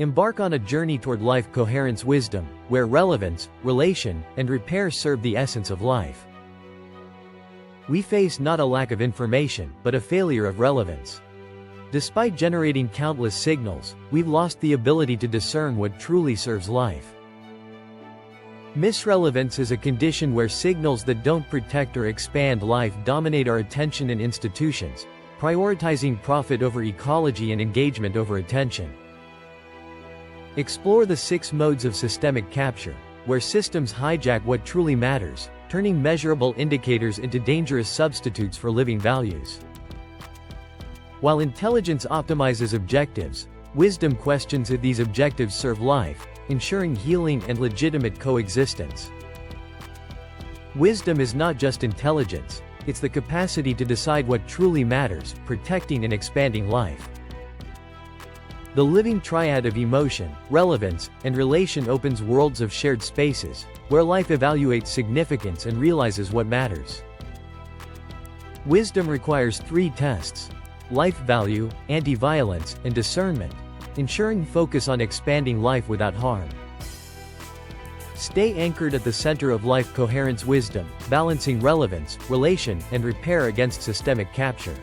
Embark on a journey toward life-coherence wisdom, where relevance, relation, and repair serve the essence of life. We face not a lack of information, but a failure of relevance. Despite generating countless signals, we've lost the ability to discern what truly serves life. Misrelevance is a condition where signals that don't protect or expand life dominate our attention and institutions, prioritizing profit over ecology and engagement over attention. Explore the 6 modes of systemic capture, where systems hijack what truly matters, turning measurable indicators into dangerous substitutes for living values. While intelligence optimizes objectives, wisdom questions if these objectives serve life, ensuring healing and legitimate coexistence. Wisdom is not just intelligence, it's the capacity to decide what truly matters, protecting and expanding life. The living triad of emotion, relevance, and relation opens worlds of shared spaces, where life evaluates significance and realizes what matters. Wisdom requires 3 tests: life value, anti-violence, and discernment, ensuring focus on expanding life without harm. Stay anchored at the center of life-coherence wisdom, balancing relevance, relation, and repair against systemic capture.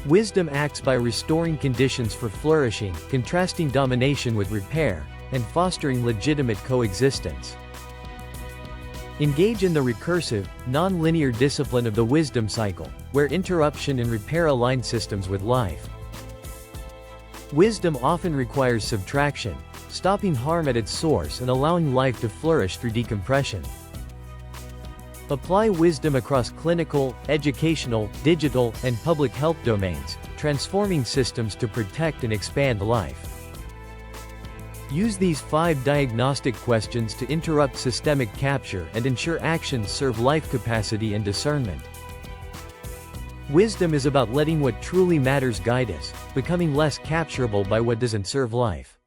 Wisdom acts by restoring conditions for flourishing, contrasting domination with repair, and fostering legitimate coexistence. Engage in the recursive, non-linear discipline of the wisdom cycle, where interruption and repair align systems with life. Wisdom often requires subtraction, stopping harm at its source and allowing life to flourish through decompression. Apply wisdom across clinical, educational, digital, and public health domains, transforming systems to protect and expand life. Use these 5 diagnostic questions to interrupt systemic capture and ensure actions serve life capacity and discernment. Wisdom is about letting what truly matters guide us, becoming less capturable by what doesn't serve life.